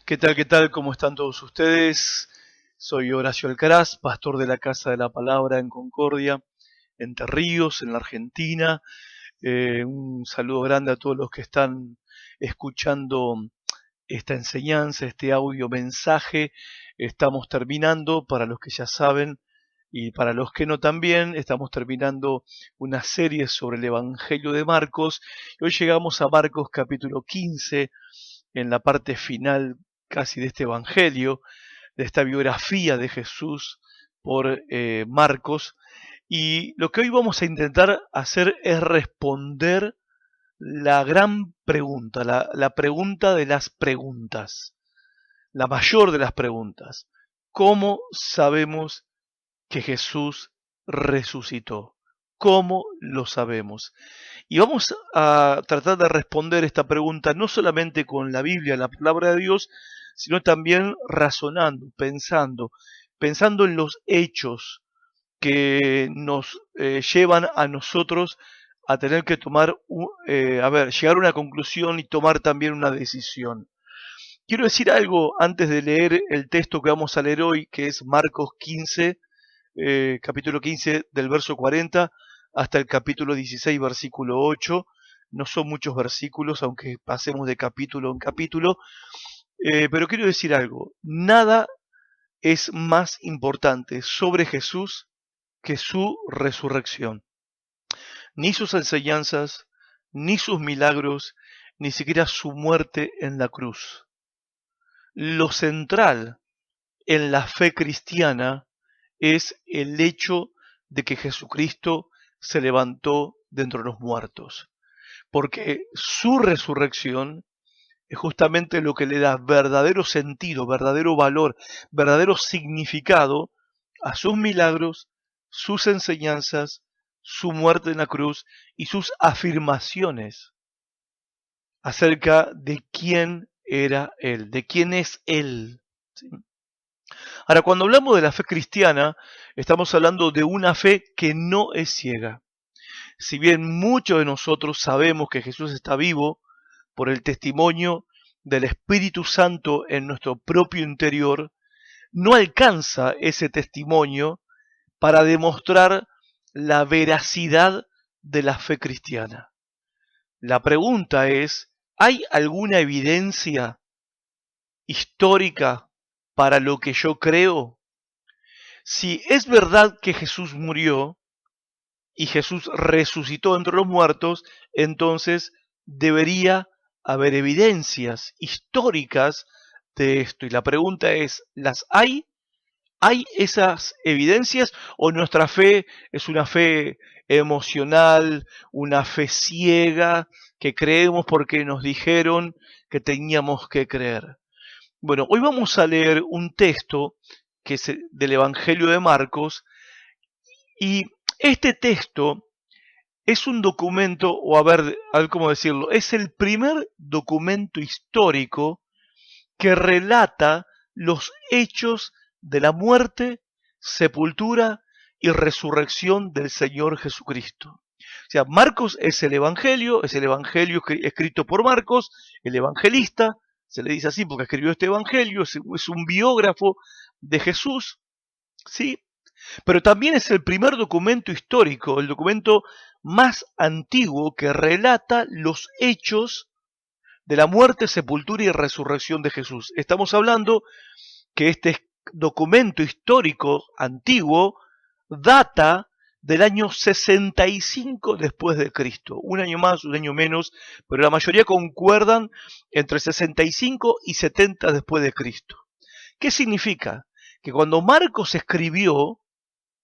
¿Qué tal? ¿Qué tal? ¿Cómo están todos ustedes? Soy Horacio Alcaraz, pastor de la Casa de la Palabra en Concordia, Entre Ríos, en la Argentina. Un saludo grande a todos los que están escuchando esta enseñanza, este audio mensaje. Estamos terminando, para los que ya saben, y para los que no también, estamos terminando una serie sobre el Evangelio de Marcos. Y hoy llegamos a Marcos capítulo 15, en la parte final casi de este Evangelio, de esta biografía de Jesús por Marcos. Y lo que hoy vamos a intentar hacer es responder la gran pregunta, la pregunta de las preguntas, la mayor de las preguntas. ¿Cómo sabemos que Jesús resucitó? ¿Cómo lo sabemos? Y vamos a tratar de responder esta pregunta no solamente con la Biblia, la palabra de Dios, sino también razonando, pensando en los hechos que nos llevan a nosotros a tener que tomar, llegar a una conclusión y tomar también una decisión. Quiero decir algo antes de leer el texto que vamos a leer hoy, que es Marcos 15, capítulo 15 del verso 40 hasta el capítulo 16, versículo 8. No son muchos versículos, aunque pasemos de capítulo en capítulo, pero quiero decir algo. Nada es más importante sobre Jesús que su resurrección. Ni sus enseñanzas, ni sus milagros, ni siquiera su muerte en la cruz. Lo central en la fe cristiana es el hecho de que Jesucristo se levantó de entre los muertos, porque su resurrección es justamente lo que le da verdadero sentido, verdadero valor, verdadero significado a sus milagros, sus enseñanzas, su muerte en la cruz y sus afirmaciones acerca de quién era Él, de quién es Él. ¿Sí? Ahora, cuando hablamos de la fe cristiana, estamos hablando de una fe que no es ciega. Si bien muchos de nosotros sabemos que Jesús está vivo por el testimonio del Espíritu Santo en nuestro propio interior, no alcanza ese testimonio para demostrar la veracidad de la fe cristiana. La pregunta es, ¿hay alguna evidencia histórica para lo que yo creo? Si es verdad que Jesús murió y Jesús resucitó entre los muertos, entonces debería haber evidencias históricas de esto. Y la pregunta es, ¿las hay? ¿Hay esas evidencias o nuestra fe es una fe emocional, una fe ciega, que creemos porque nos dijeron que teníamos que creer? Bueno, hoy vamos a leer un texto que es del Evangelio de Marcos, y este texto es un documento, o a ver cómo decirlo, es el primer documento histórico que relata los hechos de la muerte, sepultura y resurrección del Señor Jesucristo. O sea, Marcos es el Evangelio escrito por Marcos, el evangelista, se le dice así porque escribió este Evangelio, es un biógrafo de Jesús, ¿sí? Pero también es el primer documento histórico, el documento más antiguo que relata los hechos de la muerte, sepultura y resurrección de Jesús. Estamos hablando que este documento histórico antiguo data del año 65 después de Cristo. Un año más, un año menos, pero la mayoría concuerdan entre 65 y 70 después de Cristo. ¿Qué significa? Que cuando Marcos escribió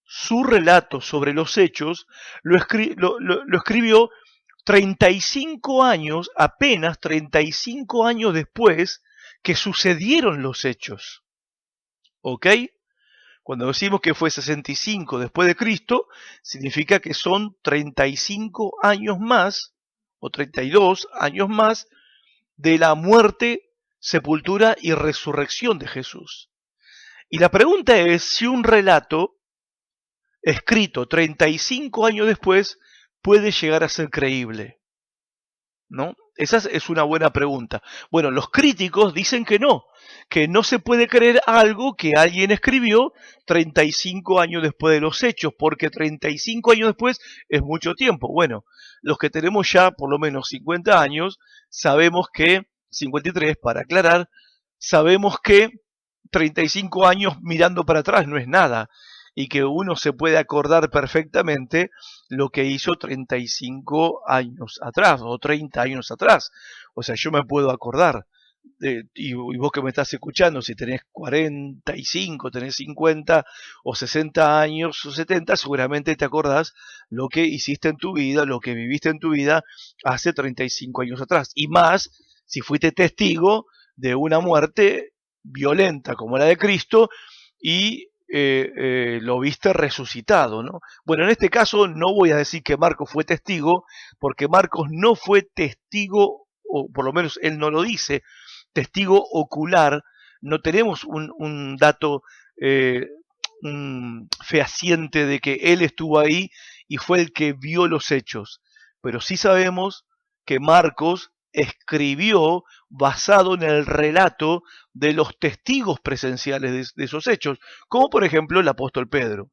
su relato sobre los hechos, lo escribió 35 años, apenas 35 años después que sucedieron los hechos. ¿Ok? Cuando decimos que fue 65 después de Cristo, significa que son 35 años más, o 32 años más, de la muerte, sepultura y resurrección de Jesús. Y la pregunta es si un relato escrito 35 años después puede llegar a ser creíble. ¿no? Esa es una buena pregunta. Bueno, los críticos dicen que no se puede creer algo que alguien escribió 35 años después de los hechos, porque 35 años después es mucho tiempo. Bueno, los que tenemos ya por lo menos 50 años, sabemos que, 53 para aclarar, sabemos que 35 años mirando para atrás no es nada y que uno se puede acordar perfectamente lo que hizo 35 años atrás o 30 años atrás. O sea, yo me puedo acordar. Y vos que me estás escuchando, si tenés 45, tenés 50 o 60 años o 70, seguramente te acordás lo que hiciste en tu vida, lo que viviste en tu vida hace 35 años atrás. Y más si fuiste testigo de una muerte violenta como la de Cristo y lo viste resucitado, ¿no? Bueno, en este caso no voy a decir que Marcos fue testigo, porque Marcos no fue testigo, o por lo menos él no lo dice, testigo ocular. No tenemos un dato eh, fehaciente de que él estuvo ahí y fue el que vio los hechos, pero sí sabemos que Marcos escribió basado en el relato de los testigos presenciales de esos hechos, como por ejemplo el apóstol Pedro.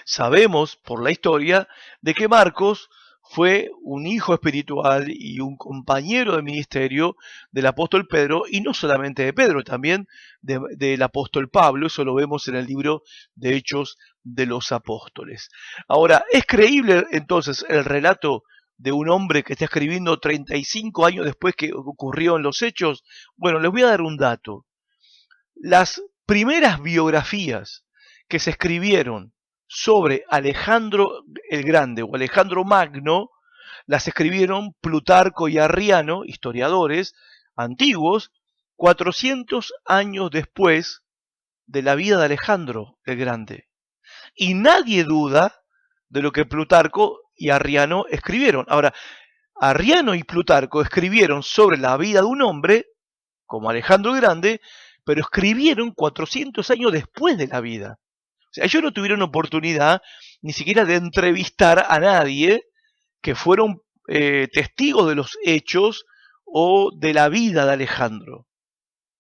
Sabemos por la historia de que Marcos fue un hijo espiritual y un compañero de ministerio del apóstol Pedro, y no solamente de Pedro, también del apóstol Pablo. Eso lo vemos en el libro de Hechos de los Apóstoles. Ahora, ¿es creíble entonces el relato de un hombre que está escribiendo 35 años después que ocurrió en los hechos? Bueno, les voy a dar un dato. Las primeras biografías que se escribieron sobre Alejandro el Grande o Alejandro Magno las escribieron Plutarco y Arriano, historiadores antiguos, 400 años después de la vida de Alejandro el Grande. Y nadie duda de lo que Plutarco y Arriano escribieron. Ahora, Arriano y Plutarco escribieron sobre la vida de un hombre, como Alejandro el Grande, pero escribieron 400 años después de la vida. O sea, ellos no tuvieron oportunidad ni siquiera de entrevistar a nadie que fueron testigos de los hechos o de la vida de Alejandro.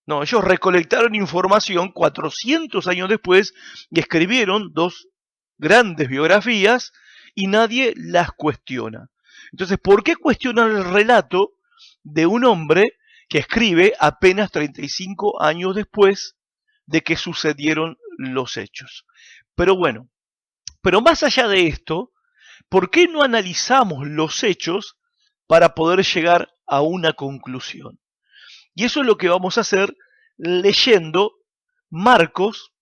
No, ellos recolectaron información 400 años después y escribieron dos grandes biografías y nadie las cuestiona. Entonces, ¿por qué cuestionar el relato de un hombre que escribe apenas 35 años después de que sucedieron los hechos? Pero bueno, pero más allá de esto, ¿por qué no analizamos los hechos para poder llegar a una conclusión? Y eso es lo que vamos a hacer leyendo Marcos.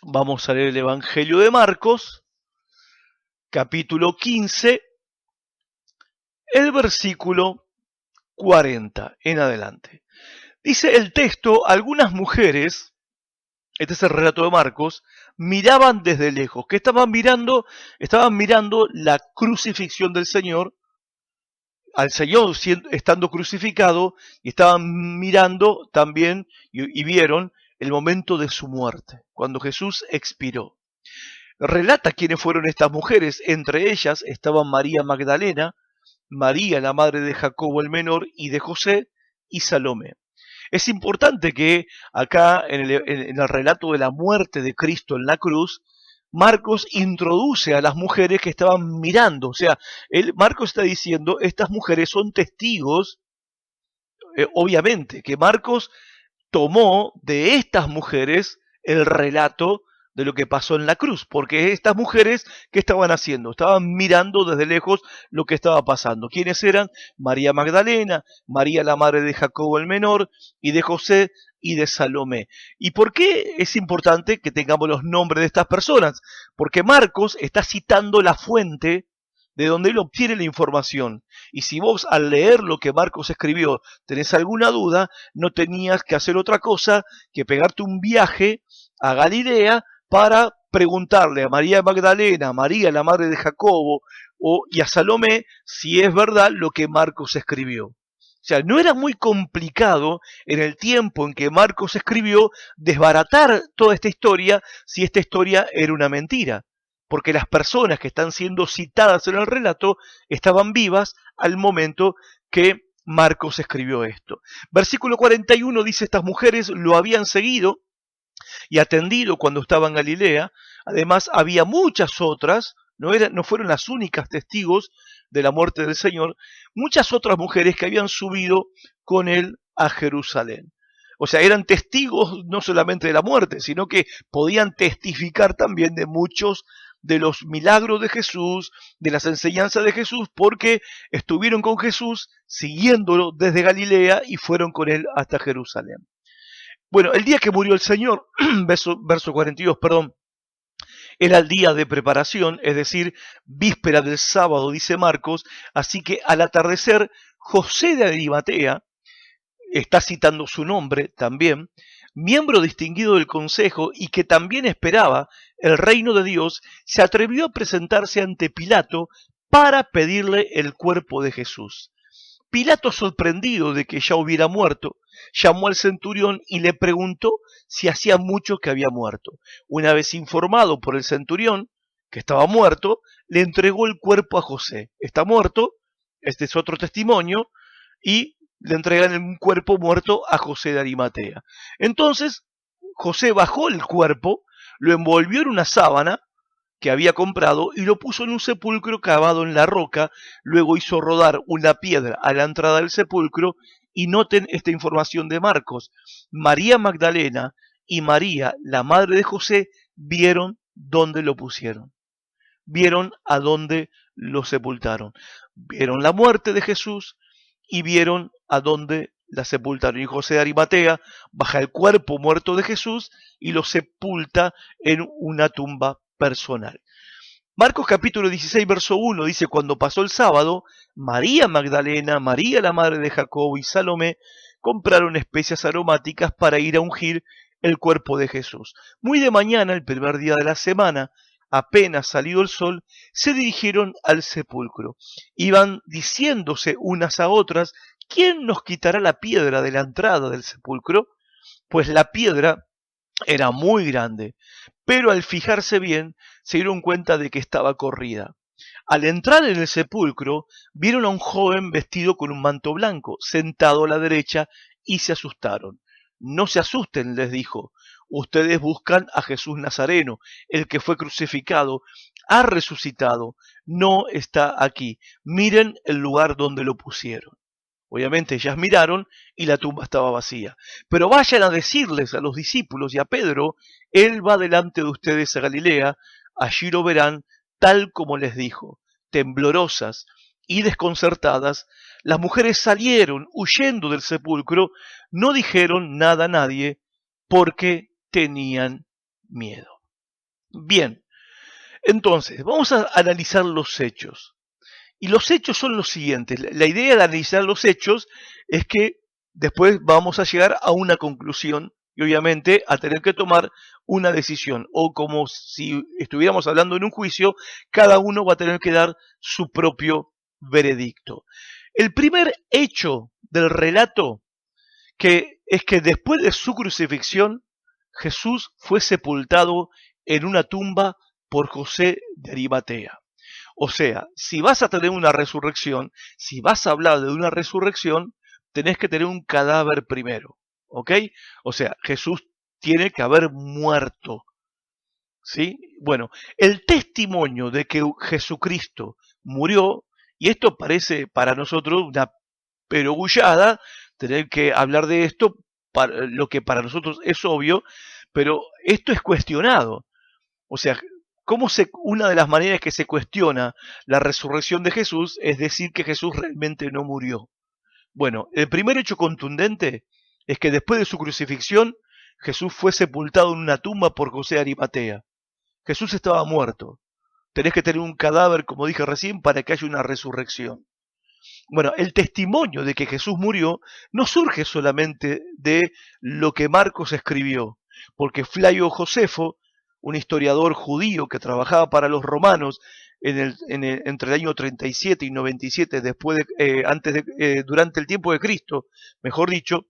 Vamos a leer el Evangelio de Marcos, capítulo 15, el versículo 40 en adelante. Dice el texto: algunas mujeres, este es el relato de Marcos, miraban desde lejos. ¿Qué estaban mirando? Estaban mirando la crucifixión del Señor, al Señor estando crucificado, y estaban mirando también y vieron el momento de su muerte, cuando Jesús expiró. Relata quiénes fueron estas mujeres. Entre ellas estaban María Magdalena, María la madre de Jacobo el menor y de José, y Salomé. Es importante que acá en el relato de la muerte de Cristo en la cruz, Marcos introduce a las mujeres que estaban mirando. O sea, Marcos está diciendo, estas mujeres son testigos, obviamente, que Marcos tomó de estas mujeres el relato de lo que pasó en la cruz, porque estas mujeres, ¿qué estaban haciendo? Estaban mirando desde lejos lo que estaba pasando. ¿Quiénes eran? María Magdalena, María la madre de Jacobo el menor, y de José y de Salomé. ¿Y por qué es importante que tengamos los nombres de estas personas? Porque Marcos está citando la fuente de donde él obtiene la información. Y si vos al leer lo que Marcos escribió tenés alguna duda, no tenías que hacer otra cosa que pegarte un viaje a Galilea para preguntarle a María Magdalena, a María la madre de Jacobo y a Salomé si es verdad lo que Marcos escribió. O sea, no era muy complicado en el tiempo en que Marcos escribió desbaratar toda esta historia si esta historia era una mentira, porque las personas que están siendo citadas en el relato estaban vivas al momento que Marcos escribió esto. Versículo 41 dice: estas mujeres lo habían seguido y atendido cuando estaba en Galilea. Además había muchas otras, no fueron las únicas testigos de la muerte del Señor, muchas otras mujeres que habían subido con él a Jerusalén. O sea, eran testigos no solamente de la muerte, sino que podían testificar también de muchos de los milagros de Jesús, de las enseñanzas de Jesús, porque estuvieron con Jesús siguiéndolo desde Galilea y fueron con él hasta Jerusalén. Bueno, el día que murió el Señor, verso 42, perdón, era el día de preparación, es decir, víspera del sábado, dice Marcos, así que al atardecer, José de Arimatea, está citando su nombre también, miembro distinguido del consejo y que también esperaba el reino de Dios, se atrevió a presentarse ante Pilato para pedirle el cuerpo de Jesús. Pilato, sorprendido de que ya hubiera muerto, llamó al centurión y le preguntó si hacía mucho que había muerto. Una vez informado por el centurión que estaba muerto, le entregó el cuerpo a José. Está muerto, este es otro testimonio, y le entregan un cuerpo muerto a José de Arimatea. Entonces, José bajó el cuerpo, lo envolvió en una sábana que había comprado y lo puso en un sepulcro cavado en la roca. Luego hizo rodar una piedra a la entrada del sepulcro. Y noten esta información de Marcos: María Magdalena y María, la madre de José, vieron dónde lo pusieron, vieron a dónde lo sepultaron, vieron la muerte de Jesús y vieron a dónde la sepultaron. Y José de Arimatea baja el cuerpo muerto de Jesús y lo sepulta en una tumba personal. Marcos capítulo 16, verso 1 dice: cuando pasó el sábado, María Magdalena, María la madre de Jacobo y Salomé compraron especias aromáticas para ir a ungir el cuerpo de Jesús. Muy de mañana, el primer día de la semana, apenas salido el sol, se dirigieron al sepulcro. Iban diciéndose unas a otras: ¿quién nos quitará la piedra de la entrada del sepulcro? Pues la piedra era muy grande, pero al fijarse bien se dieron cuenta de que estaba corrida. Al entrar en el sepulcro, vieron a un joven vestido con un manto blanco, sentado a la derecha, y se asustaron. No se asusten, les dijo, ustedes buscan a Jesús Nazareno, el que fue crucificado, ha resucitado, no está aquí. Miren el lugar donde lo pusieron. Obviamente ellas miraron y la tumba estaba vacía. Pero vayan a decirles a los discípulos y a Pedro: él va delante de ustedes a Galilea, allí lo verán tal como les dijo. Temblorosas y desconcertadas, las mujeres salieron huyendo del sepulcro, no dijeron nada a nadie porque tenían miedo. Bien, entonces vamos a analizar los hechos. Y los hechos son los siguientes. La idea de analizar los hechos es que después vamos a llegar a una conclusión y obviamente a tener que tomar una decisión. O como si estuviéramos hablando en un juicio, cada uno va a tener que dar su propio veredicto. El primer hecho del relato es que después de su crucifixión, Jesús fue sepultado en una tumba por José de Arimatea. O sea, si vas a tener una resurrección, si vas a hablar de una resurrección, tenés que tener un cadáver primero, ¿ok? O sea, Jesús tiene que haber muerto, ¿sí? Bueno, el testimonio de que Jesucristo murió, y esto parece para nosotros una perogullada, tener que hablar de esto, lo que para nosotros es obvio, pero esto es cuestionado. O sea, una de las maneras que se cuestiona la resurrección de Jesús es decir que Jesús realmente no murió. Bueno, el primer hecho contundente es que después de su crucifixión, Jesús fue sepultado en una tumba por José de Arimatea. Jesús estaba muerto. Tenés que tener un cadáver, como dije recién, para que haya una resurrección. Bueno, el testimonio de que Jesús murió no surge solamente de lo que Marcos escribió, porque Flavio Josefo, un historiador judío que trabajaba para los romanos entre el año 37 y 97 durante el tiempo de Cristo, mejor dicho,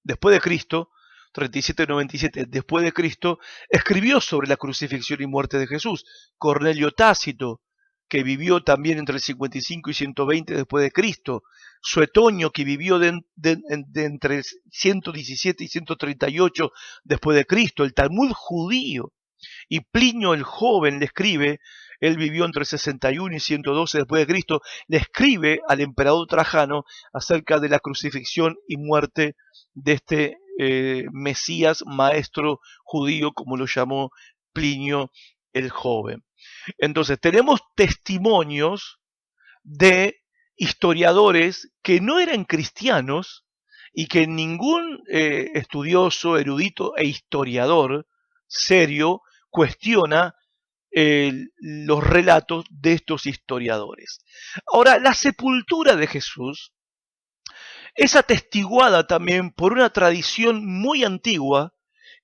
después de Cristo, 37 y 97 después de Cristo, escribió sobre la crucifixión y muerte de Jesús. Cornelio Tácito, que vivió también entre el 55 y 120 después de Cristo, Suetonio, que vivió de entre 117 y 138 después de Cristo, el Talmud judío, y Plinio el joven le escribe, él vivió entre 61 y 112 después de Cristo, le escribe al emperador Trajano acerca de la crucifixión y muerte de este Mesías, maestro judío, como lo llamó Plinio el joven. Entonces, tenemos testimonios de historiadores que no eran cristianos y que ningún estudioso, erudito e historiador serio cuestiona los relatos de estos historiadores. Ahora, la sepultura de Jesús es atestiguada también por una tradición muy antigua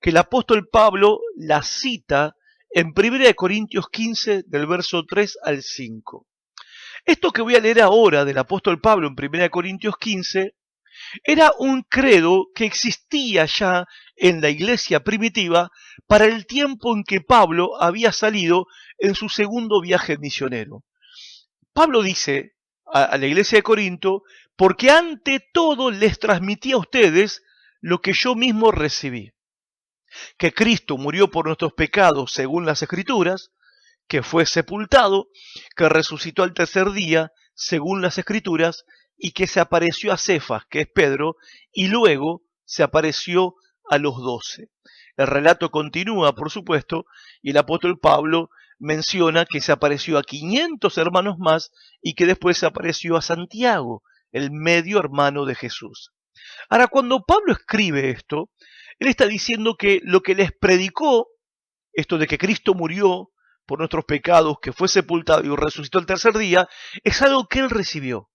que el apóstol Pablo la cita en 1 Corintios 15 del verso 3 al 5. Esto que voy a leer ahora del apóstol Pablo en 1 Corintios 15 era un credo que existía ya en la iglesia primitiva para el tiempo en que Pablo había salido en su segundo viaje misionero. Pablo dice a la iglesia de Corinto, porque ante todo les transmití a ustedes lo que yo mismo recibí, que Cristo murió por nuestros pecados según las Escrituras, que fue sepultado, que resucitó al tercer día según las Escrituras, y que se apareció a Cefas, que es Pedro, y luego se apareció a los 12. El relato continúa, por supuesto, y el apóstol Pablo menciona que se apareció a 500 hermanos más y que después se apareció a Santiago, el medio hermano de Jesús. Ahora, cuando Pablo escribe esto, él está diciendo que lo que les predicó, esto de que Cristo murió por nuestros pecados, que fue sepultado y resucitó el tercer día, es algo que él recibió.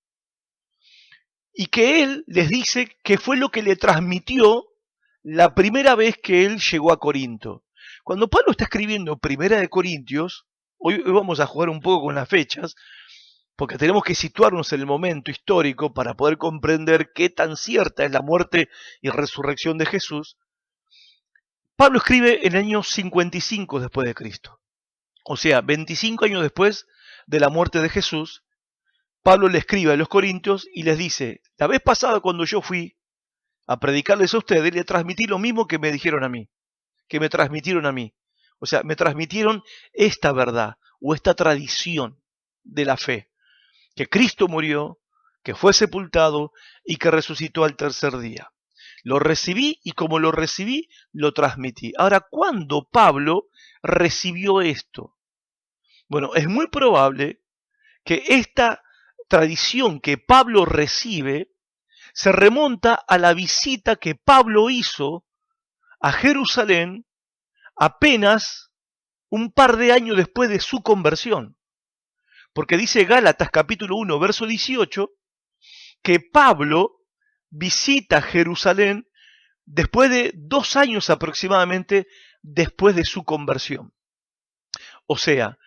Y que él les dice que fue lo que le transmitió la primera vez que él llegó a Corinto. Cuando Pablo está escribiendo Primera de Corintios, hoy vamos a jugar un poco con las fechas, porque tenemos que situarnos en el momento histórico para poder comprender qué tan cierta es la muerte y resurrección de Jesús. Pablo escribe en el año 55 después de Cristo. O sea, 25 años después de la muerte de Jesús, Pablo le escribe a los corintios y les dice, la vez pasada cuando yo fui a predicarles a ustedes, le transmití lo mismo que me dijeron a mí, que me transmitieron a mí. O sea, me transmitieron esta verdad o esta tradición de la fe, que Cristo murió, que fue sepultado y que resucitó al tercer día. Lo recibí y como lo recibí, lo transmití. Ahora, ¿cuándo Pablo recibió esto? Bueno, es muy probable que esta tradición que Pablo recibe se remonta a la visita que Pablo hizo a Jerusalén apenas un par de años después de su conversión. Porque dice Gálatas capítulo 1, verso 18, que Pablo visita Jerusalén después de 2 años aproximadamente después de su conversión. O sea,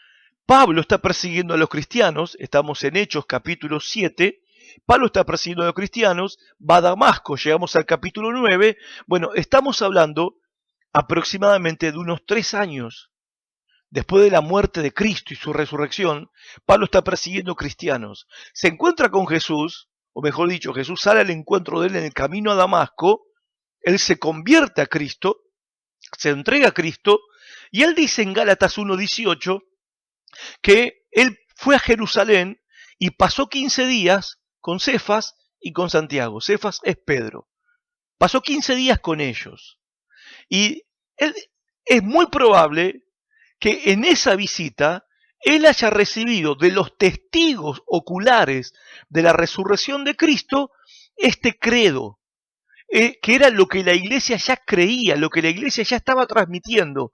Pablo está persiguiendo a los cristianos, estamos en Hechos capítulo 7, Pablo está persiguiendo a los cristianos, va a Damasco, llegamos al capítulo 9, bueno, estamos hablando aproximadamente de unos 3 años después de la muerte de Cristo y su resurrección. Pablo está persiguiendo cristianos, se encuentra con Jesús, o mejor dicho, Jesús sale al encuentro de él en el camino a Damasco, él se convierte a Cristo, se entrega a Cristo, y él dice en Gálatas 1:18 que él fue a Jerusalén y pasó 15 días con Cefas y con Santiago. Cefas es Pedro. Pasó 15 días con ellos. Y es muy probable que en esa visita él haya recibido de los testigos oculares de la resurrección de Cristo este credo, que era lo que la iglesia ya creía, lo que la iglesia ya estaba transmitiendo.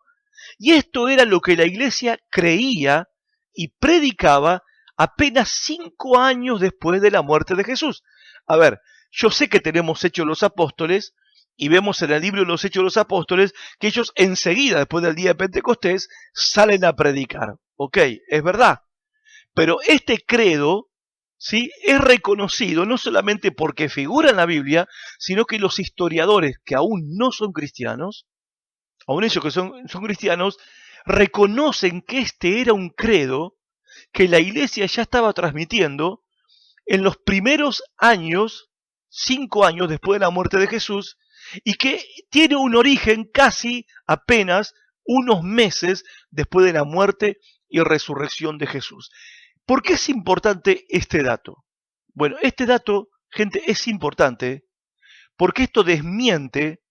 Y esto era lo que la iglesia creía y predicaba apenas 5 años después de la muerte de Jesús. A ver, yo sé que tenemos Hechos de los Apóstoles y vemos en el libro de los Hechos de los Apóstoles que ellos enseguida, después del día de Pentecostés, salen a predicar. Ok, es verdad. Pero este credo, ¿sí?, es reconocido no solamente porque figura en la Biblia, sino que los historiadores que aún no son cristianos, aún ellos que son cristianos, reconocen que este era un credo que la iglesia ya estaba transmitiendo en los primeros años, 5 años después de la muerte de Jesús, y que tiene un origen casi apenas unos meses después de la muerte y resurrección de Jesús. ¿Por qué es importante este dato? Bueno, este dato, gente, es importante porque esto desmiente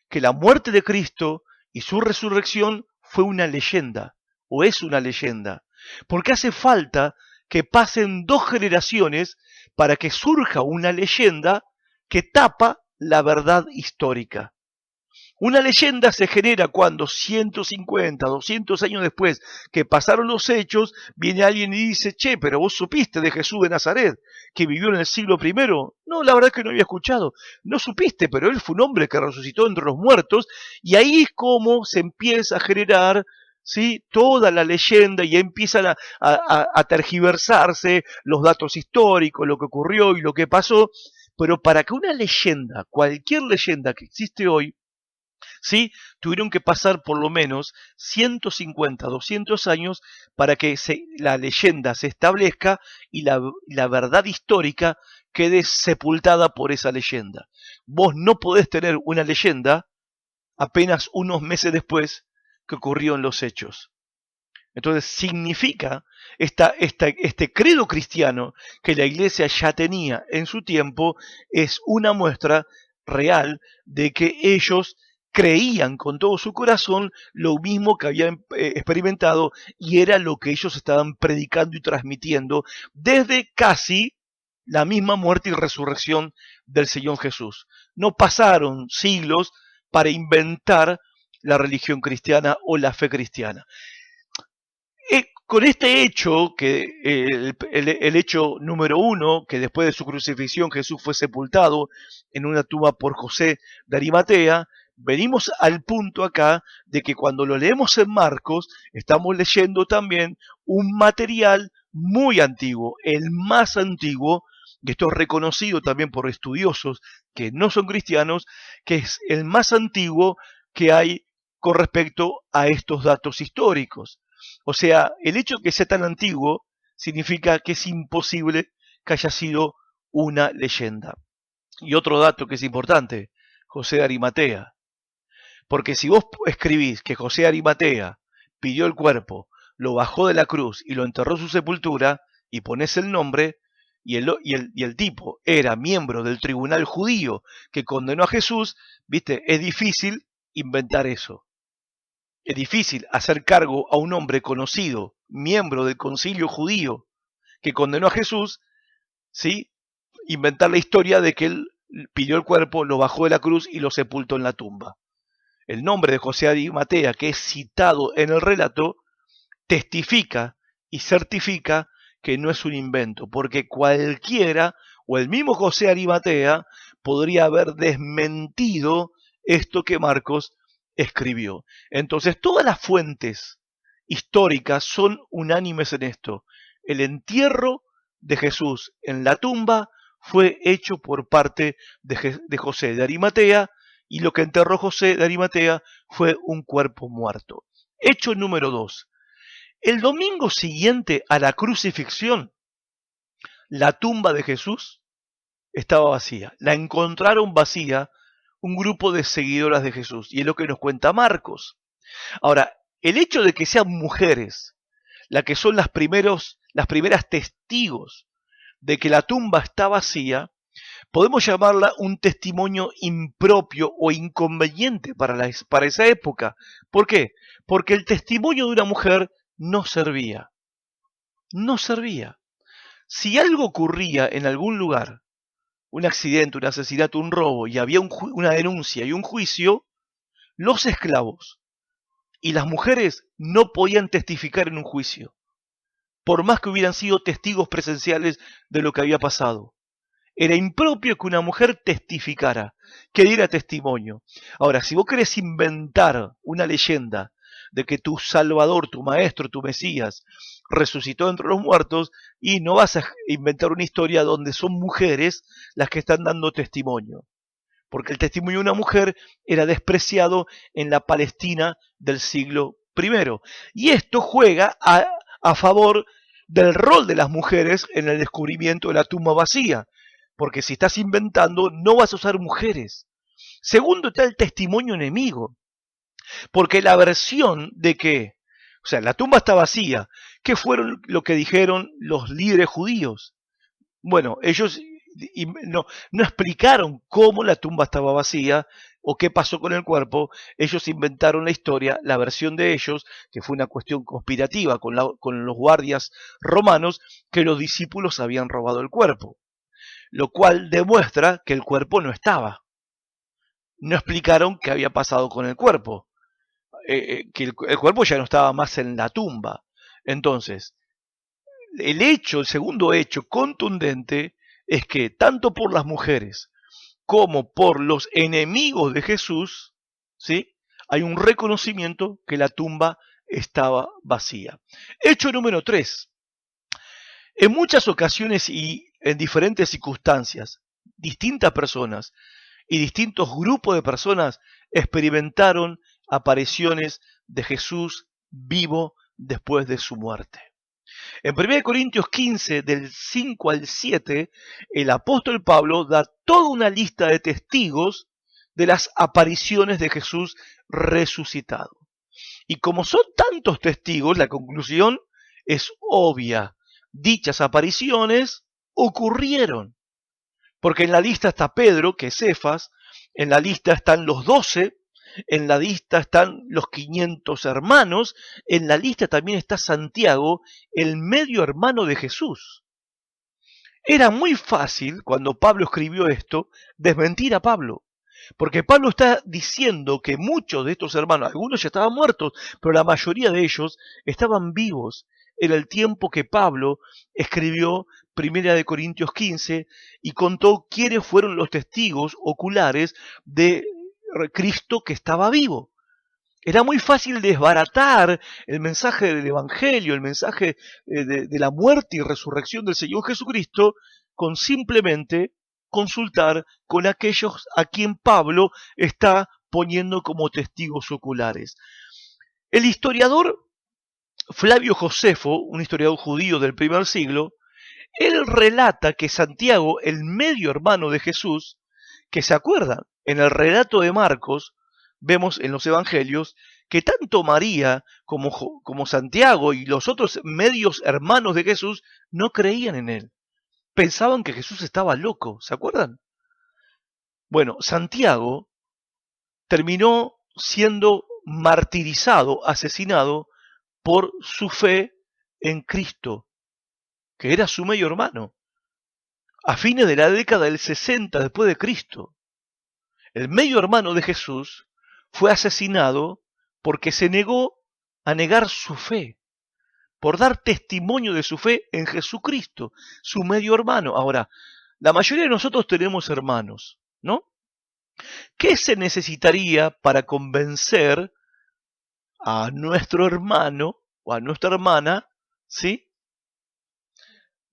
que la muerte de Cristo y su resurrección fue una leyenda, o es una leyenda, porque hace falta que pasen 2 generaciones para que surja una leyenda que tapa la verdad histórica. Una leyenda se genera cuando 150, 200 años después que pasaron los hechos, viene alguien y dice, che, pero vos supiste de Jesús de Nazaret, que vivió en el siglo I. No, la verdad es que no había escuchado. No supiste, pero él fue un hombre que resucitó entre los muertos, y ahí es como se empieza a generar, ¿sí?, toda la leyenda, y empiezan a tergiversarse los datos históricos, lo que ocurrió y lo que pasó. Pero para que una leyenda, cualquier leyenda que existe hoy, ¿sí?, tuvieron que pasar por lo menos 150, 200 años para que la leyenda se establezca y la verdad histórica quede sepultada por esa leyenda. Vos no podés tener una leyenda apenas unos meses después que ocurrieron los hechos. Entonces significa este credo cristiano que la iglesia ya tenía en su tiempo, es una muestra real de que ellos creían con todo su corazón lo mismo que habían experimentado, y era lo que ellos estaban predicando y transmitiendo desde casi la misma muerte y resurrección del Señor Jesús. No pasaron siglos para inventar la religión cristiana o la fe cristiana. Con este hecho, que el hecho número 1, que después de su crucifixión Jesús fue sepultado en una tumba por José de Arimatea, venimos al punto acá de que cuando lo leemos en Marcos, estamos leyendo también un material muy antiguo, el más antiguo, y esto es reconocido también por estudiosos que no son cristianos, que es el más antiguo que hay con respecto a estos datos históricos. O sea, el hecho de que sea tan antiguo significa que es imposible que haya sido una leyenda. Y otro dato que es importante, José de Arimatea. Porque si vos escribís que José de Arimatea pidió el cuerpo, lo bajó de la cruz y lo enterró en su sepultura, y ponés el nombre, y el tipo era miembro del tribunal judío que condenó a Jesús, viste, es difícil inventar eso. Es difícil hacer cargo a un hombre conocido, miembro del concilio judío, que condenó a Jesús, ¿sí?, inventar la historia de que él pidió el cuerpo, lo bajó de la cruz y lo sepultó en la tumba. El nombre de José de Arimatea, que es citado en el relato, testifica y certifica que no es un invento, porque cualquiera, o el mismo José de Arimatea, podría haber desmentido esto que Marcos escribió. Entonces, todas las fuentes históricas son unánimes en esto. El entierro de Jesús en la tumba fue hecho por parte de José de Arimatea, y lo que enterró José de Arimatea fue un cuerpo muerto. Hecho número 2. El domingo siguiente a la crucifixión, la tumba de Jesús estaba vacía. La encontraron vacía un grupo de seguidoras de Jesús, y es lo que nos cuenta Marcos. Ahora, el hecho de que sean mujeres las que son las primeras testigos de que la tumba está vacía, podemos llamarla un testimonio impropio o inconveniente para esa época. ¿Por qué? Porque el testimonio de una mujer no servía. No servía. Si algo ocurría en algún lugar, un accidente, un asesinato, un robo, y había una denuncia y un juicio, los esclavos y las mujeres no podían testificar en un juicio, por más que hubieran sido testigos presenciales de lo que había pasado. Era impropio que una mujer testificara, que diera testimonio. Ahora, si vos querés inventar una leyenda de que tu Salvador, tu Maestro, tu Mesías, resucitó entre los muertos, y no vas a inventar una historia donde son mujeres las que están dando testimonio, porque el testimonio de una mujer era despreciado en la Palestina del siglo I. Y esto juega a favor del rol de las mujeres en el descubrimiento de la tumba vacía, porque si estás inventando no vas a usar mujeres. Segundo está el testimonio enemigo, porque la versión de que, o sea, la tumba está vacía, ¿qué fueron lo que dijeron los líderes judíos? Bueno, ellos no explicaron cómo la tumba estaba vacía o qué pasó con el cuerpo. Ellos inventaron la historia, la versión de ellos, que fue una cuestión conspirativa con los guardias romanos, que los discípulos habían robado el cuerpo, lo cual demuestra que el cuerpo no estaba. No explicaron qué había pasado con el cuerpo, que el cuerpo ya no estaba más en la tumba. Entonces, el segundo hecho contundente es que tanto por las mujeres como por los enemigos de Jesús, ¿sí? Hay un reconocimiento que la tumba estaba vacía. Hecho número 3. En muchas ocasiones y en diferentes circunstancias, distintas personas y distintos grupos de personas experimentaron apariciones de Jesús vivo después de su muerte. En 1 Corintios 15, del 5 al 7, el apóstol Pablo da toda una lista de testigos de las apariciones de Jesús resucitado. Y como son tantos testigos, la conclusión es obvia. Dichas apariciones ocurrieron. Porque en la lista está Pedro, que es Cefas, en la lista están los 12, en la lista están los 500 hermanos, en la lista también está Santiago, el medio hermano de Jesús. Era muy fácil, cuando Pablo escribió esto, desmentir a Pablo, porque Pablo está diciendo que muchos de estos hermanos, algunos ya estaban muertos, pero la mayoría de ellos estaban vivos en el tiempo que Pablo escribió Primera de Corintios 15 y contó quiénes fueron los testigos oculares de Cristo que estaba vivo. Era muy fácil desbaratar el mensaje del Evangelio, el mensaje de la muerte y resurrección del Señor Jesucristo, con simplemente consultar con aquellos a quien Pablo está poniendo como testigos oculares. El historiador Flavio Josefo, un historiador judío del primer siglo, él relata que Santiago, el medio hermano de Jesús, que se acuerdan, en el relato de Marcos, vemos en los evangelios que tanto María como Santiago y los otros medios hermanos de Jesús no creían en él. Pensaban que Jesús estaba loco, ¿se acuerdan? Bueno, Santiago terminó siendo martirizado, asesinado por su fe en Cristo, que era su medio hermano, a fines de la década del 60 después de Cristo. El medio hermano de Jesús fue asesinado porque se negó a negar su fe, por dar testimonio de su fe en Jesucristo, su medio hermano. Ahora, la mayoría de nosotros tenemos hermanos, ¿no? ¿Qué se necesitaría para convencer a nuestro hermano o a nuestra hermana, ¿sí?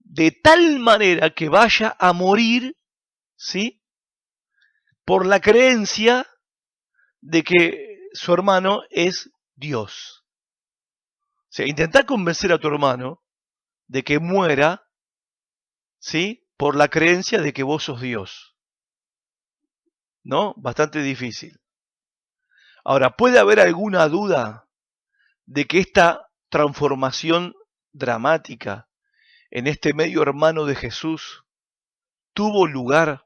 De tal manera que vaya a morir, ¿sí? Por la creencia de que su hermano es Dios. O sea, intentar convencer a tu hermano de que muera, ¿sí? Por la creencia de que vos sos Dios. ¿No? Bastante difícil. Ahora, ¿puede haber alguna duda de que esta transformación dramática en este medio hermano de Jesús tuvo lugar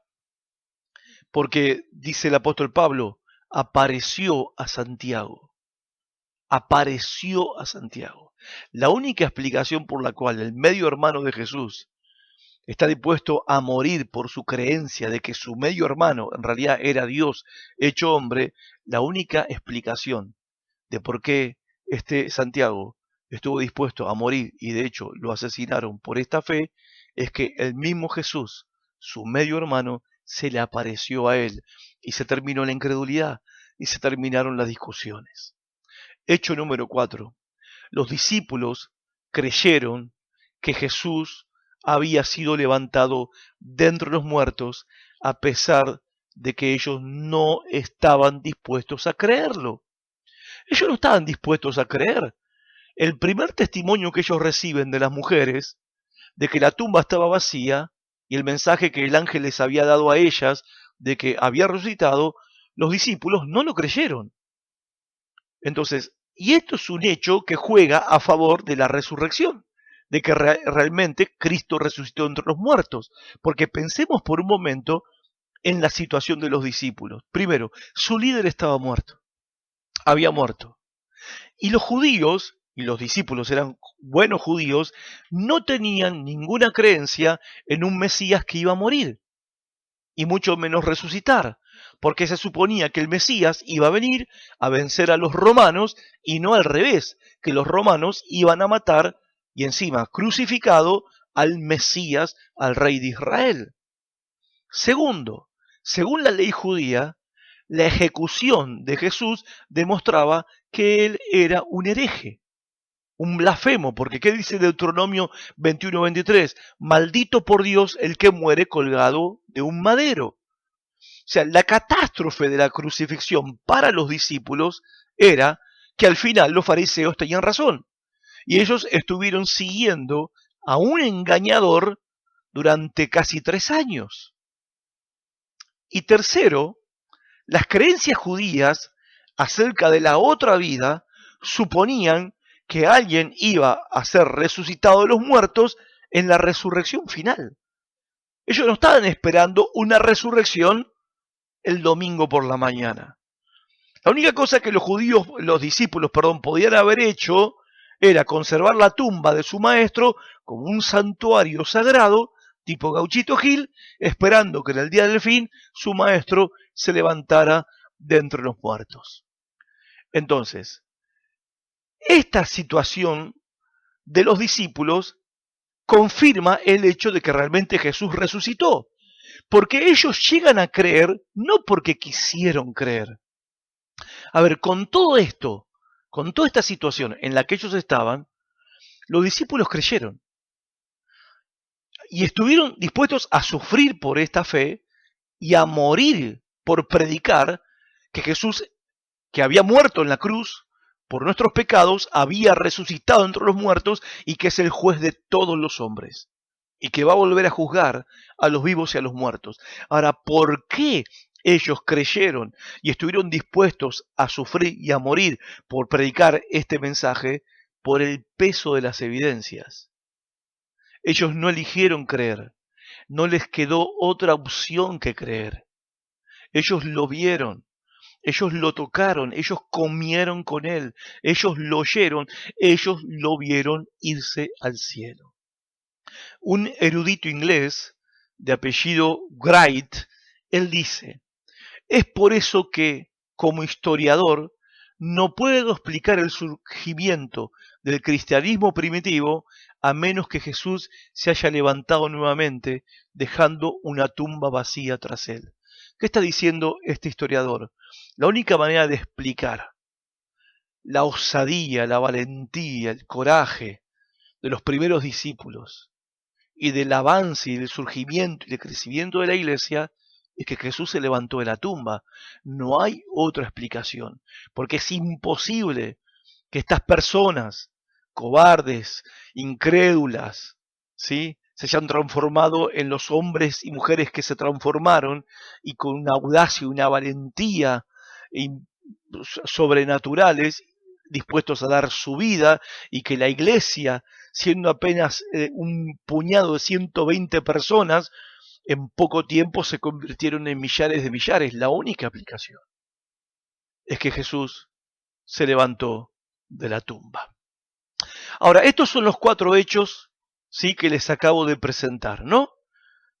porque, dice el apóstol Pablo, apareció a Santiago? Apareció a Santiago. La única explicación por la cual el medio hermano de Jesús está dispuesto a morir por su creencia de que su medio hermano en realidad era Dios hecho hombre, la única explicación de por qué este Santiago estuvo dispuesto a morir y de hecho lo asesinaron por esta fe, es que el mismo Jesús, su medio hermano, se le apareció a él y se terminó la incredulidad y se terminaron las discusiones. Hecho número 4. Los discípulos creyeron que Jesús había sido levantado de entre los muertos a pesar de que ellos no estaban dispuestos a creerlo. Ellos no estaban dispuestos a creer el primer testimonio que ellos reciben de las mujeres, de que la tumba estaba vacía, y el mensaje que el ángel les había dado a ellas, de que había resucitado, los discípulos no lo creyeron. Entonces, y esto es un hecho que juega a favor de la resurrección, de que realmente Cristo resucitó entre los muertos. Porque pensemos por un momento en la situación de los discípulos. Primero, su líder estaba muerto, había muerto. Y los judíos, y los discípulos eran buenos judíos, no tenían ninguna creencia en un Mesías que iba a morir, y mucho menos resucitar, porque se suponía que el Mesías iba a venir a vencer a los romanos y no al revés, que los romanos iban a matar y encima crucificado al Mesías, al rey de Israel. Segundo, según la ley judía, la ejecución de Jesús demostraba que él era un hereje, un blasfemo, porque ¿qué dice Deuteronomio 21:23? Maldito por Dios el que muere colgado de un madero. O sea, la catástrofe de la crucifixión para los discípulos era que al final los fariseos tenían razón y ellos estuvieron siguiendo a un engañador durante casi 3 años. Y tercero, las creencias judías acerca de la otra vida suponían que alguien iba a ser resucitado de los muertos en la resurrección final. Ellos no estaban esperando una resurrección el domingo por la mañana. La única cosa que los discípulos, podían haber hecho era conservar la tumba de su maestro como un santuario sagrado, tipo Gauchito Gil, esperando que en el día del fin su maestro se levantara de entre los muertos. Entonces, esta situación de los discípulos confirma el hecho de que realmente Jesús resucitó, porque ellos llegan a creer no porque quisieron creer. A ver, con todo esto, con toda esta situación en la que ellos estaban, los discípulos creyeron y estuvieron dispuestos a sufrir por esta fe y a morir por predicar que Jesús, que había muerto en la cruz por nuestros pecados, había resucitado entre los muertos y que es el juez de todos los hombres y que va a volver a juzgar a los vivos y a los muertos. Ahora, ¿por qué ellos creyeron y estuvieron dispuestos a sufrir y a morir por predicar este mensaje? Por el peso de las evidencias. Ellos no eligieron creer, no les quedó otra opción que creer. Ellos lo vieron, ellos lo tocaron, ellos comieron con él, ellos lo oyeron, ellos lo vieron irse al cielo. Un erudito inglés de apellido Wright, él dice: es por eso que, como historiador, no puedo explicar el surgimiento del cristianismo primitivo a menos que Jesús se haya levantado nuevamente, dejando una tumba vacía tras él. ¿Qué está diciendo este historiador? La única manera de explicar la osadía, la valentía, el coraje de los primeros discípulos y del avance y del surgimiento y del crecimiento de la iglesia es que Jesús se levantó de la tumba. No hay otra explicación, porque es imposible que estas personas cobardes, incrédulas, ¿sí?, se hayan transformado en los hombres y mujeres que se transformaron y con una audacia y una valentía sobrenaturales, dispuestos a dar su vida, y que la iglesia, siendo apenas un puñado de 120 personas, en poco tiempo se convirtieron en millares de millares. La única explicación es que Jesús se levantó de la tumba. Ahora, estos son los 4 hechos, ¿sí?, que les acabo de presentar, ¿no?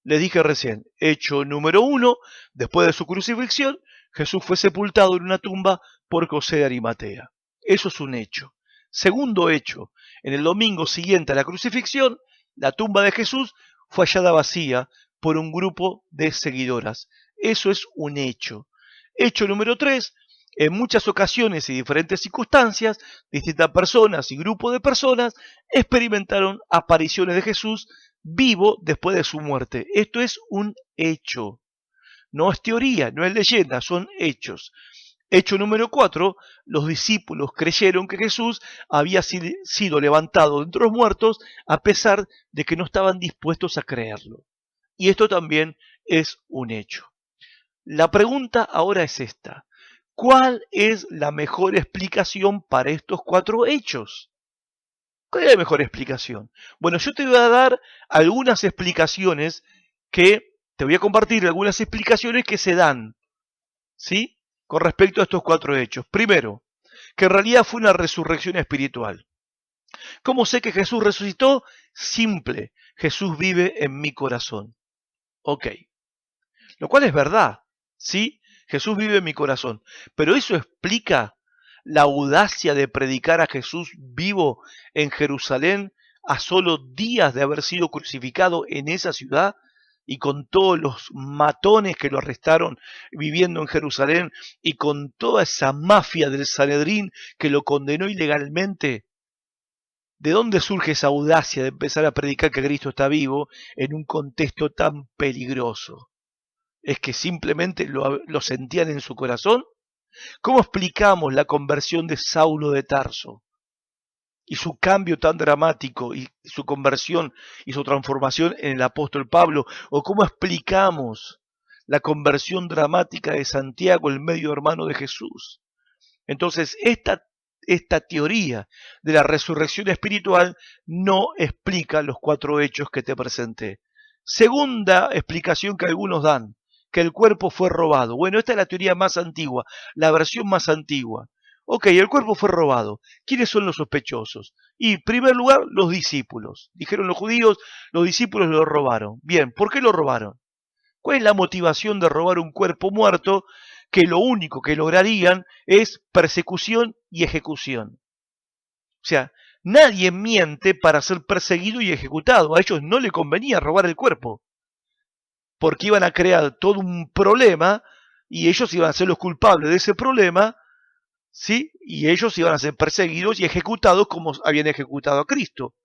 Les dije recién, hecho número 1, después de su crucifixión, Jesús fue sepultado en una tumba por José de Arimatea. Eso es un hecho. Segundo hecho, en el domingo siguiente a la crucifixión, la tumba de Jesús fue hallada vacía por un grupo de seguidoras. Eso es un hecho. Hecho número 3, en muchas ocasiones y diferentes circunstancias, distintas personas y grupos de personas experimentaron apariciones de Jesús vivo después de su muerte. Esto es un hecho. No es teoría, no es leyenda, son hechos. Hecho número 4, los discípulos creyeron que Jesús había sido levantado de entre los muertos a pesar de que no estaban dispuestos a creerlo. Y esto también es un hecho. La pregunta ahora es esta. ¿Cuál es la mejor explicación para estos 4 hechos? ¿Cuál es la mejor explicación? Bueno, yo te voy a dar algunas explicaciones te voy a compartir algunas explicaciones que se dan, ¿sí? Con respecto a estos 4 hechos. Primero, que en realidad fue una resurrección espiritual. ¿Cómo sé que Jesús resucitó? Simple, Jesús vive en mi corazón. Ok, lo cual es verdad, ¿sí? Jesús vive en mi corazón. Pero eso explica la audacia de predicar a Jesús vivo en Jerusalén a solo días de haber sido crucificado en esa ciudad y con todos los matones que lo arrestaron viviendo en Jerusalén y con toda esa mafia del Sanedrín que lo condenó ilegalmente. ¿De dónde surge esa audacia de empezar a predicar que Cristo está vivo en un contexto tan peligroso? ¿Es que simplemente lo sentían en su corazón? ¿Cómo explicamos la conversión de Saulo de Tarso y su cambio tan dramático y su conversión y su transformación en el apóstol Pablo? ¿O cómo explicamos la conversión dramática de Santiago, el medio hermano de Jesús? Entonces, esta teoría de la resurrección espiritual no explica los 4 hechos que te presenté. Segunda explicación que algunos dan, que el cuerpo fue robado. Bueno, esta es la teoría más antigua, la versión más antigua. Ok, el cuerpo fue robado. ¿Quiénes son los sospechosos? Y, en primer lugar, los discípulos. Dijeron los judíos, los discípulos lo robaron. Bien, ¿por qué lo robaron? ¿Cuál es la motivación de robar un cuerpo muerto que lo único que lograrían es persecución y ejecución? O sea, nadie miente para ser perseguido y ejecutado. A ellos no le convenía robar el cuerpo, porque iban a crear todo un problema y ellos iban a ser los culpables de ese problema, ¿sí? Y ellos iban a ser perseguidos y ejecutados como habían ejecutado a Cristo.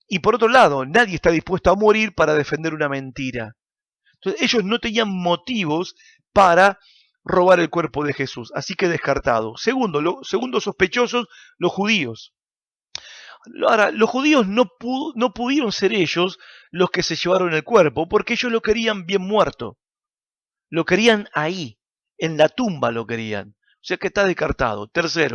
Y por otro lado, nadie está dispuesto a morir para defender una mentira. Entonces, ellos no tenían motivos para robar el cuerpo de Jesús, así que descartado. Segundo sospechosos, los judíos. Ahora, los judíos no pudieron ser ellos los que se llevaron el cuerpo, porque ellos lo querían bien muerto. Lo querían ahí, en la tumba lo querían. O sea que está descartado. Tercer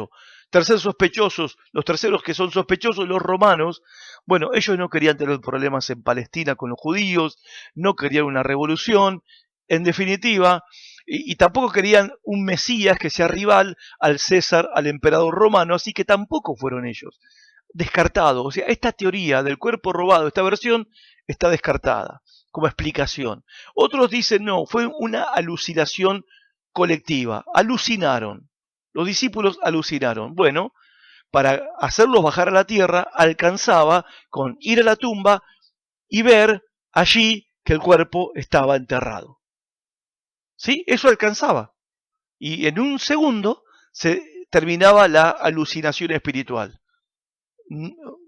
sospechosos, los terceros que son sospechosos, los romanos. Bueno, ellos no querían tener problemas en Palestina con los judíos, no querían una revolución, en definitiva, y tampoco querían un Mesías que sea rival al César, al emperador romano, así que tampoco fueron ellos. Descartado, o sea, esta teoría del cuerpo robado, esta versión, está descartada como explicación. Otros dicen no, fue una alucinación colectiva, alucinaron, los discípulos alucinaron. Bueno, para hacerlos bajar a la tierra, alcanzaba con ir a la tumba y ver allí que el cuerpo estaba enterrado. ¿Sí? Eso alcanzaba. Y en un segundo se terminaba la alucinación espiritual.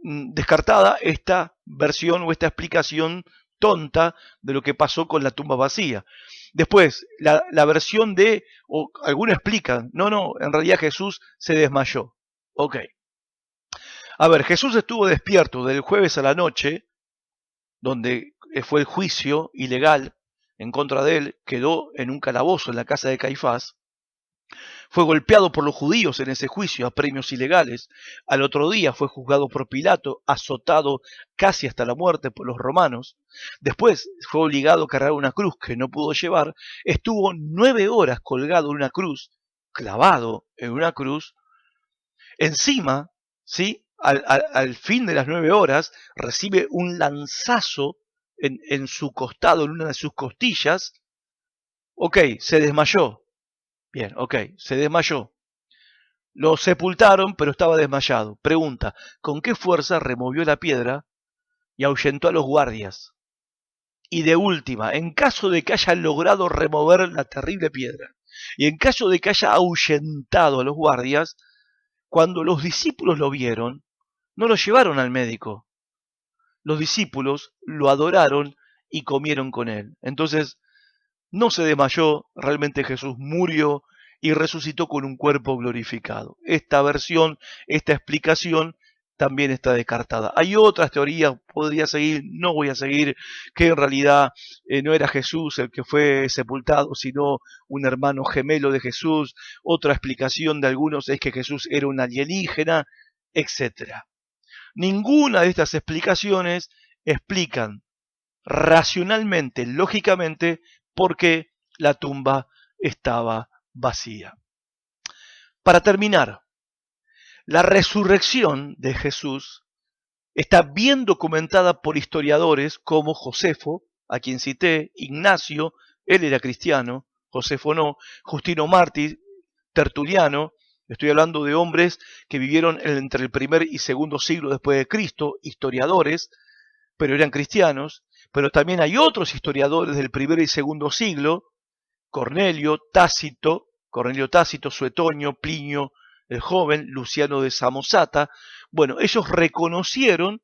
Descartada esta versión o esta explicación tonta de lo que pasó con la tumba vacía. Después, la versión o algunos explican, no, en realidad Jesús se desmayó. Ok. A ver, Jesús estuvo despierto del jueves a la noche, donde fue el juicio ilegal en contra de él, quedó en un calabozo en la casa de Caifás. Fue golpeado por los judíos en ese juicio a premios ilegales. Al otro día fue juzgado por Pilato, azotado casi hasta la muerte por los romanos. Después fue obligado a cargar una cruz que no pudo llevar. Estuvo 9 horas colgado en una cruz, clavado en una cruz. Encima, ¿sí? Al fin de las 9 horas, recibe un lanzazo en su costado, en una de sus costillas. Ok, se desmayó. Bien, ok, se desmayó. Lo sepultaron, pero estaba desmayado. Pregunta, ¿con qué fuerza removió la piedra y ahuyentó a los guardias? Y de última, en caso de que haya logrado remover la terrible piedra, y en caso de que haya ahuyentado a los guardias, cuando los discípulos lo vieron, no lo llevaron al médico. Los discípulos lo adoraron y comieron con él. Entonces, no se desmayó, realmente Jesús murió y resucitó con un cuerpo glorificado. Esta versión, esta explicación también está descartada. Hay otras teorías, podría seguir, no voy a seguir, que en realidad no era Jesús el que fue sepultado, sino un hermano gemelo de Jesús. Otra explicación de algunos es que Jesús era un alienígena, etcétera. Ninguna de estas explicaciones explican racionalmente, lógicamente, por qué la tumba estaba vacía. Para terminar, la resurrección de Jesús está bien documentada por historiadores como Josefo, a quien cité, Ignacio, él era cristiano, Josefo no, Justino Mártir, Tertuliano. Estoy hablando de hombres que vivieron entre el primer y segundo siglo después de Cristo, historiadores, pero eran cristianos. Pero también hay otros historiadores del primer y segundo siglo, Cornelio Tácito, Suetonio, Plinio el joven, Luciano de Samosata. Bueno, ellos reconocieron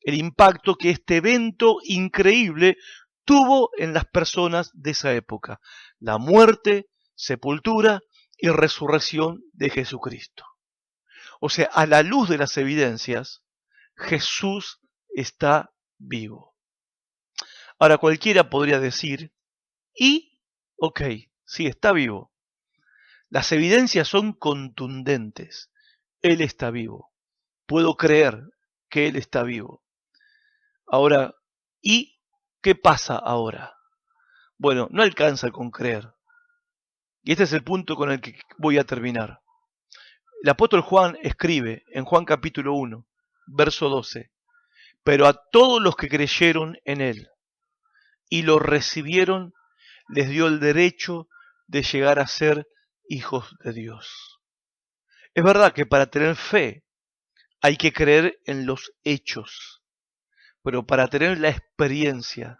el impacto que este evento increíble tuvo en las personas de esa época: la muerte, sepultura y resurrección de Jesucristo. O sea, a la luz de las evidencias, Jesús está vivo. Ahora cualquiera podría decir, ok, sí, está vivo. Las evidencias son contundentes. Él está vivo. Puedo creer que Él está vivo. Ahora, ¿y qué pasa ahora? Bueno, no alcanza con creer. Y este es el punto con el que voy a terminar. El apóstol Juan escribe en Juan capítulo 1, verso 12, pero a todos los que creyeron en Él y lo recibieron, les dio el derecho de llegar a ser hijos de Dios. Es verdad que para tener fe hay que creer en los hechos, pero para tener la experiencia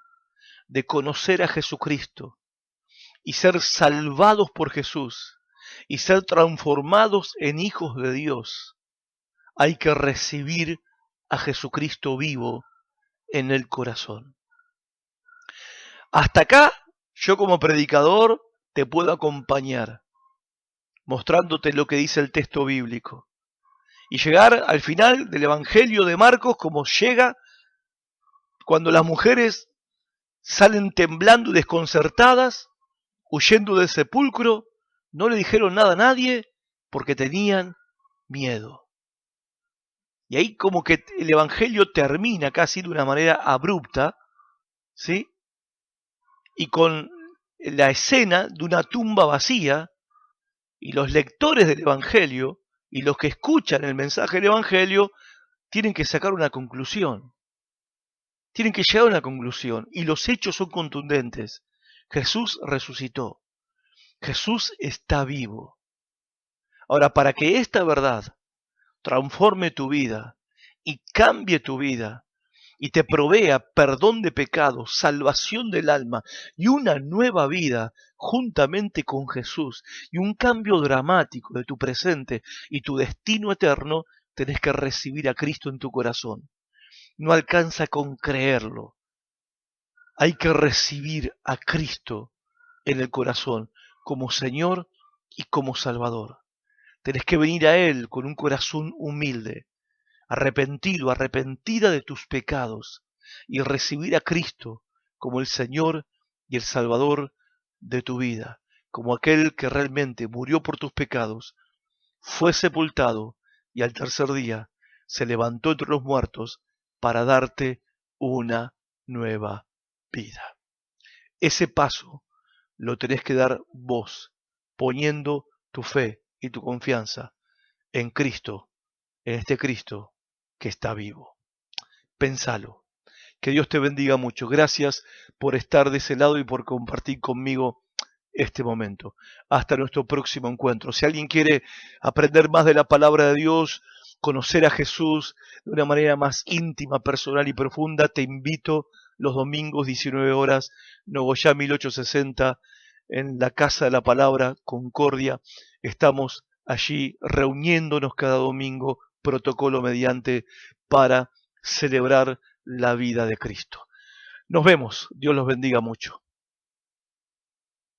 de conocer a Jesucristo y ser salvados por Jesús y ser transformados en hijos de Dios, hay que recibir a Jesucristo vivo en el corazón. Hasta acá, yo como predicador te puedo acompañar, mostrándote lo que dice el texto bíblico, y llegar al final del Evangelio de Marcos como llega cuando las mujeres salen temblando y desconcertadas, huyendo del sepulcro. No le dijeron nada a nadie porque tenían miedo. Y ahí como que el Evangelio termina casi de una manera abrupta, ¿sí? Y con la escena de una tumba vacía, y los lectores del Evangelio y los que escuchan el mensaje del Evangelio tienen que sacar una conclusión. Tienen que llegar a una conclusión, y los hechos son contundentes. Jesús resucitó. Jesús está vivo. Ahora, para que esta verdad transforme tu vida y cambie tu vida y te provea perdón de pecados, salvación del alma y una nueva vida juntamente con Jesús y un cambio dramático de tu presente y tu destino eterno, tenés que recibir a Cristo en tu corazón. No alcanza con creerlo. Hay que recibir a Cristo en el corazón como Señor y como Salvador. Tenés que venir a Él con un corazón humilde, arrepentido, arrepentida de tus pecados, y recibir a Cristo como el Señor y el Salvador de tu vida, como aquel que realmente murió por tus pecados, fue sepultado y al tercer día se levantó entre los muertos para darte una nueva vida. Ese paso lo tenés que dar vos, poniendo tu fe y tu confianza en Cristo, en este Cristo que está vivo. Pensalo. Que Dios te bendiga mucho. Gracias por estar de ese lado y por compartir conmigo este momento. Hasta nuestro próximo encuentro. Si alguien quiere aprender más de la palabra de Dios, conocer a Jesús de una manera más íntima, personal y profunda, te invito los domingos 19 horas, Nogoyá 1860, en la Casa de la Palabra, Concordia. Estamos allí reuniéndonos cada domingo, protocolo mediante, para celebrar la vida de Cristo. Nos vemos. Dios los bendiga mucho.